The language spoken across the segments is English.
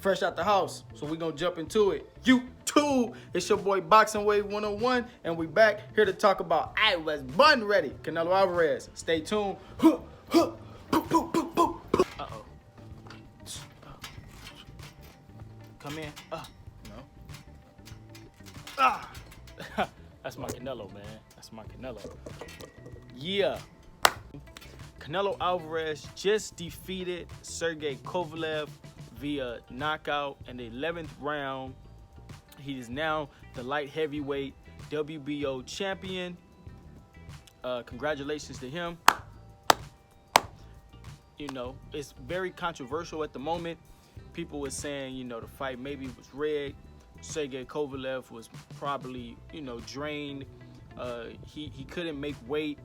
fresh out the house. So we gonna jump into it. YouTube, it's your boy Boxing Wave 101, and we back here to talk about I was bun ready. Canelo Alvarez. Stay tuned. Uh-oh. Come in. No. That's my Canelo, man. That's my Canelo. Yeah. Canelo Alvarez just defeated Sergey Kovalev via knockout in the 11th round. He is now the light heavyweight WBO champion. Congratulations to him. You know, it's very controversial at the moment. People were saying, you know, the fight maybe was rigged. Sergey Kovalev was probably, you know, drained. He couldn't make weight.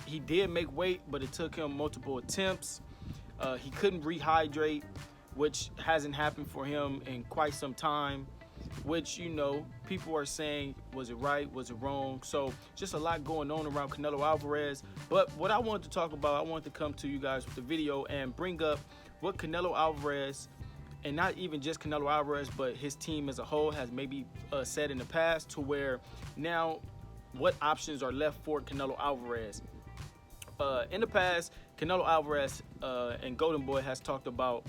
He did make weight, but it took him multiple attempts. He couldn't rehydrate, which hasn't happened for him in quite some time, which, you know, people are saying, was it right, was it wrong? So just a lot going on around Canelo Alvarez. But what I wanted to talk about, I wanted to come to you guys with the video and bring up what Canelo Alvarez, and not even just Canelo Alvarez, but his team as a whole has maybe said in the past, to where now what options are left for Canelo Alvarez. In the past, Canelo Alvarez and Golden Boy has talked about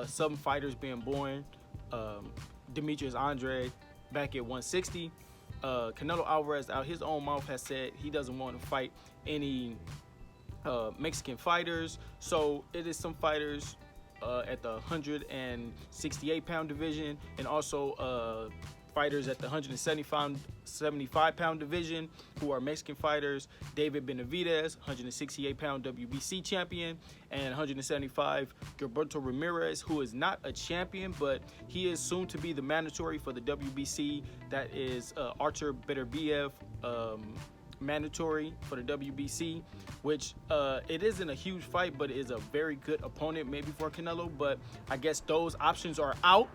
some fighters being born. Demetrius Andre back at 160. Canelo Alvarez, out his own mouth, has said he doesn't want to fight any Mexican fighters. So it is some fighters at the 168-pound division, and also fighters at the 175-pound division who are Mexican fighters. David Benavidez, 168-pound WBC champion, and 175, Gilberto Ramirez, who is not a champion, but he is soon to be the mandatory for the WBC. That is Artur Beterbiev, mandatory for the WBC, which it isn't a huge fight, but it is a very good opponent maybe for Canelo. But I guess those options are out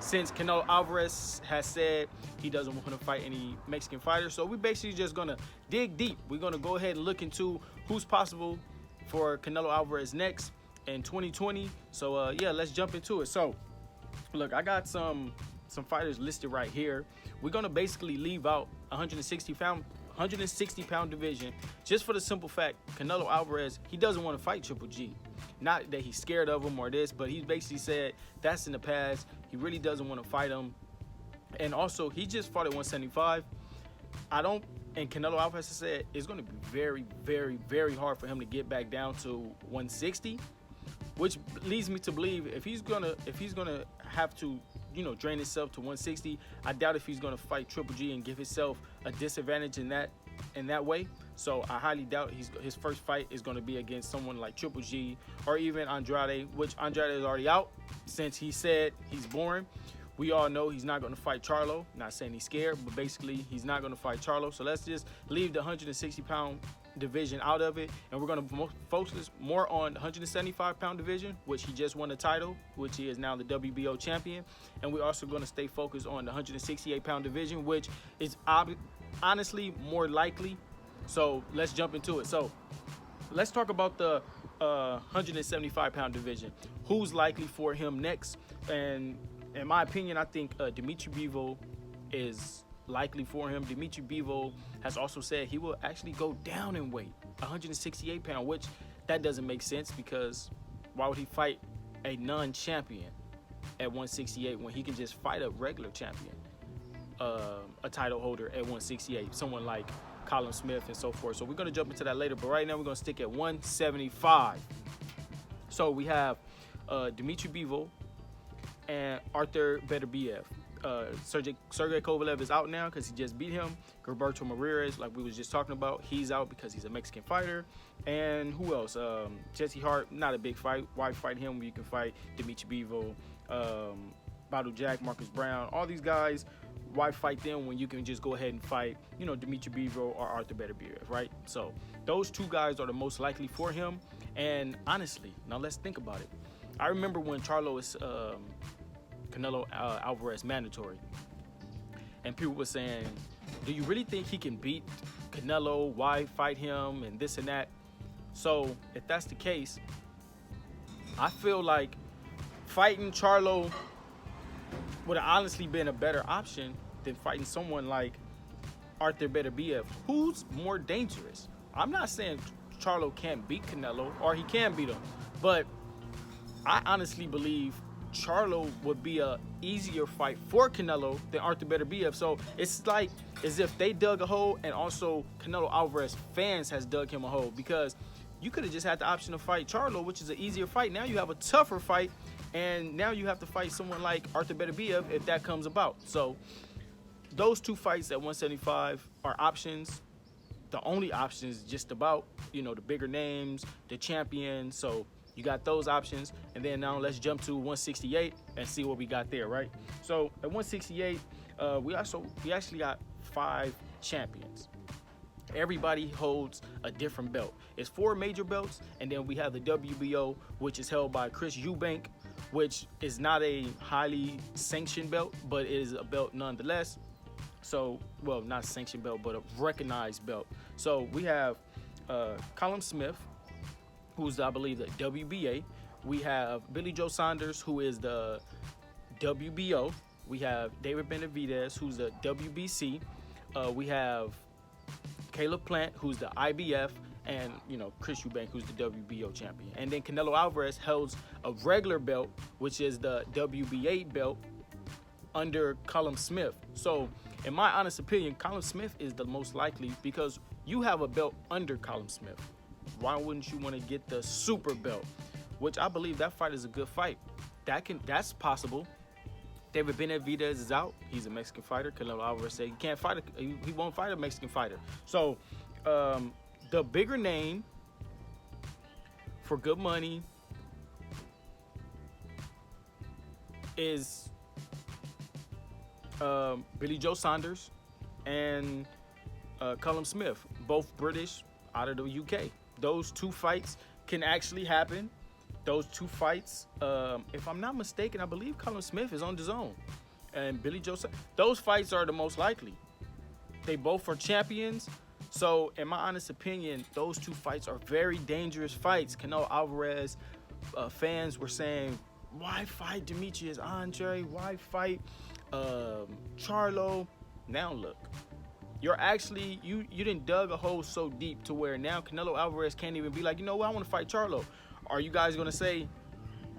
since Canelo Alvarez has said he doesn't want to fight any Mexican fighters. So we basically just gonna dig deep. We're gonna go ahead and look into who's possible for Canelo Alvarez next in 2020. So yeah, let's jump into it. So look, I got some fighters listed right here. We're gonna basically leave out 160-pound division, just for the simple fact Canelo Alvarez, he doesn't want to fight Triple G. Not that he's scared of him or this, but he's basically said that's in the past. He really doesn't want to fight him. And also, he just fought at 175. And Canelo Alvarez said it's going to be very, very, very hard for him to get back down to 160, which leads me to believe if he's gonna have to, you know, drain himself to 160, I doubt if he's gonna fight Triple G and give himself a disadvantage in that way. So I highly doubt his first fight is gonna be against someone like Triple G or even Andrade, which Andrade is already out since he said he's boring. We all know he's not gonna fight Charlo. Not saying he's scared, but basically he's not gonna fight Charlo. So let's just leave the 160-pound division out of it, and we're going to focus more on the 175-pound division, which he just won the title, which he is now the WBO champion. And we're also going to stay focused on the 168-pound division, which is honestly more likely. So let's jump into it. So let's talk about the 175-pound division. Who's likely for him next? And in my opinion, I think Dimitri Bivol is likely for him. Dimitri Bivol has also said he will actually go down in weight, 168-pound, which that doesn't make sense, because why would he fight a non-champion at 168 when he can just fight a regular champion, a title holder at 168, someone like Colin Smith and so forth. So we're going to jump into that later, but right now we're going to stick at 175. So we have Dimitri Bivol and Artur Beterbiev. Sergey Kovalev is out now because he just beat him. Gilberto Ramirez, like we was just talking about, he's out because he's a Mexican fighter. And who else? Jesse Hart, not a big fight. Why fight him when you can fight Dimitri Bivol, Badu Jack, Marcus Brown, all these guys? Why fight them when you can just go ahead and fight, you know, Dimitri Bivol or Artur Beterbiev, right? So those two guys are the most likely for him. And honestly, now let's think about it. I remember when Charlo was Canelo Alvarez mandatory, and people were saying, do you really think he can beat Canelo? Why fight him and this and that? So if that's the case, I feel like fighting Charlo would have honestly been a better option than fighting someone like Arthur Beterbiev, who's more dangerous. I'm not saying Charlo can't beat Canelo, or he can beat him, but I honestly believe Charlo would be a easier fight for Canelo than Arthur Beterbiev. So it's like as if they dug a hole, and also Canelo Alvarez fans has dug him a hole, because you could have just had the option to fight Charlo, which is an easier fight. Now you have a tougher fight, and now you have to fight someone like Arthur Beterbiev if that comes about. So those two fights at 175 are options. The only options just about, you know, the bigger names, the champions. So you got those options. And then now let's jump to 168 and see what we got there, right? So at 168, we actually got 5 champions. Everybody holds a different belt. It's 4 major belts, and then we have the WBO, which is held by Chris Eubank, which is not a highly sanctioned belt, but it is a belt nonetheless. So, well, not a sanctioned belt, but a recognized belt. So we have Callum Smith, who's, I believe, the WBA. We have Billy Joe Saunders, who is the WBO. We have David Benavidez, who's the WBC. We have Caleb Plant, who's the IBF, and, you know, Chris Eubank, who's the WBO champion. And then Canelo Alvarez holds a regular belt, which is the WBA belt under Callum Smith. So in my honest opinion, Callum Smith is the most likely, because you have a belt under Callum Smith. Why wouldn't you want to get the super belt? Which I believe that fight is a good fight. That's possible. David Benavidez is out. He's a Mexican fighter. Canelo Alvarez said he won't fight a Mexican fighter. So the bigger name for good money is Billy Joe Saunders and Callum Smith, both British out of the UK. Those 2 fights can actually happen. Those 2 fights, if I'm not mistaken, I believe Callum Smith is on DAZN, and Billy Joe. Those fights are the most likely. They both are champions. So, in my honest opinion, those 2 fights are very dangerous fights. Canelo Alvarez fans were saying, "Why fight Demetrius Andre? Why fight Charlo?" Now look, you're actually you didn't dug a hole so deep to where now Canelo Alvarez can't even be like, you know what, I want to fight Charlo. Are you guys gonna say,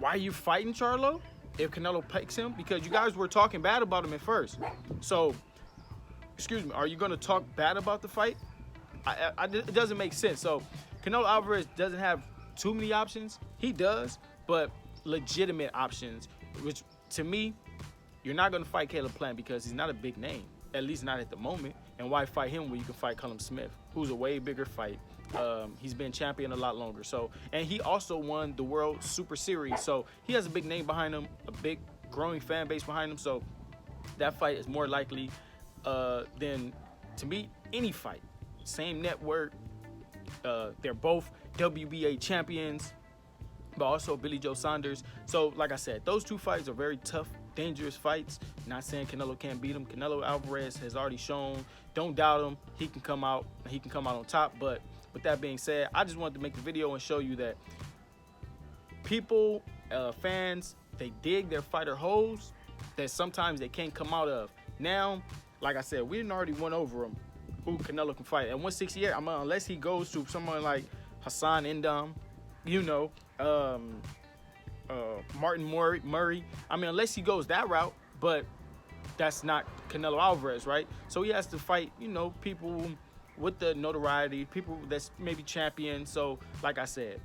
why are you fighting Charlo if Canelo picks him? Because you guys were talking bad about him at first. So, excuse me, are you gonna talk bad about the fight? It doesn't make sense. So Canelo Alvarez doesn't have too many options. He does, but legitimate options, which to me, you're not gonna fight Caleb Plant because he's not a big name, at least not at the moment. And why fight him when you can fight Callum Smith, who's a way bigger fight? He's been champion a lot longer. So, and he also won the World Super Series. So he has a big name behind him, a big growing fan base behind him. So that fight is more likely than, to me, any fight. Same network. They're both WBA champions, but also Billy Joe Saunders. So, like I said, those 2 fights are very tough, dangerous fights. Not saying Canelo can't beat him. Canelo Alvarez has already shown. Don't doubt him. He can come out. He can come out on top. But with that being said, I just wanted to make the video and show you that people, fans, they dig their fighter holes that sometimes they can't come out of. Now, like I said, we didn't already went over him, who Canelo can fight. At 168, I mean, unless he goes to someone like Hassan Endam, you know, Martin Murray. I mean, unless he goes that route, but that's not Canelo Alvarez, right? So he has to fight, you know, people with the notoriety, people that's maybe champions. So, like I said,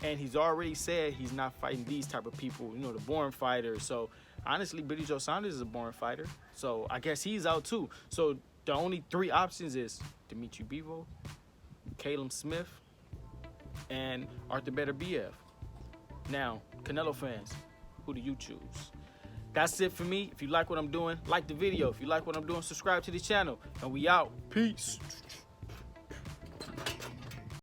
and he's already said he's not fighting these type of people, you know, the born fighters. So, honestly, Billy Joe Saunders is a born fighter. So, I guess he's out too. So, the only 3 options is Dimitri Bivol, Caleb Smith, and Arthur Beterbiev. Now, Canelo fans, who do you choose? That's it for me. If you like what I'm doing, like the video. If you like what I'm doing, subscribe to the channel. And we out. Peace.